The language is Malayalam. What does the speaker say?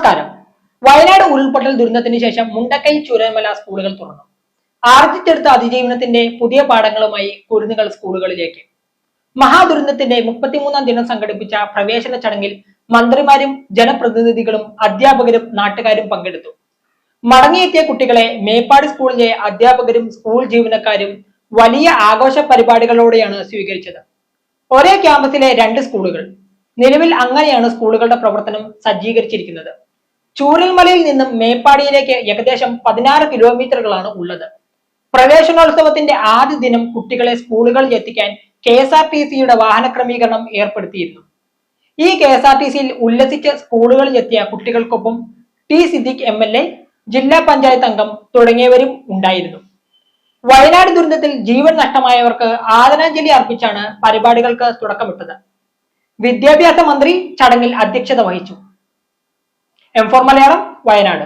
നമസ്കാരം. വയനാട് ഉരുൾപൊട്ടൽ ദുരന്തത്തിന് ശേഷം മുണ്ടക്കൈ ചൂരന്മല സ്കൂളുകൾ തുറന്നു. ആർജിച്ചെടുത്ത അതിജീവനത്തിന്റെ പുതിയ പാഠങ്ങളുമായി കുരുന്നുകൾ സ്കൂളുകളിലേക്ക്. മഹാദുരന്തത്തിന്റെ 33ാം ദിനം സംഘടിപ്പിച്ച പ്രവേശന ചടങ്ങിൽ മന്ത്രിമാരും ജനപ്രതിനിധികളും അധ്യാപകരും നാട്ടുകാരും പങ്കെടുത്തു. മടങ്ങിയെത്തിയ കുട്ടികളെ മേപ്പാടി സ്കൂളിലെ അധ്യാപകരും സ്കൂൾ ജീവനക്കാരും വലിയ ആഘോഷ പരിപാടികളോടെയാണ് സ്വീകരിച്ചത്. ഒരേ ക്യാമ്പസിലെ 2 സ്കൂളുകൾ. നിലവിൽ അങ്ങനെയാണ് സ്കൂളുകളുടെ പ്രവർത്തനം സജ്ജീകരിച്ചിരിക്കുന്നത്. ചൂരൽമലയിൽ നിന്നും മേപ്പാടിയിലേക്ക് ഏകദേശം 16 കിലോമീറ്ററുകളാണ് ഉള്ളത്. പ്രവേശനോത്സവത്തിന്റെ ആദ്യ ദിനം കുട്ടികളെ സ്കൂളുകളിൽ എത്തിക്കാൻ KSRTCയുടെ വാഹന ക്രമീകരണം ഏർപ്പെടുത്തിയിരുന്നു. ഈ KSRTCയിൽ ഉല്ലസിച്ച് സ്കൂളുകളിൽ എത്തിയ കുട്ടികൾക്കൊപ്പം T സിദ്ദിഖ് MLA, ജില്ലാ പഞ്ചായത്ത് അംഗം തുടങ്ങിയവരും ഉണ്ടായിരുന്നു. വയനാട് ദുരന്തത്തിൽ ജീവൻ നഷ്ടമായവർക്ക് ആദരാഞ്ജലി അർപ്പിച്ചാണ് പരിപാടികൾക്ക് തുടക്കമിട്ടത്. വിദ്യാഭ്യാസ മന്ത്രി ചടങ്ങിൽ അധ്യക്ഷത വഹിച്ചു. M4 മലയാളം, വയനാട്.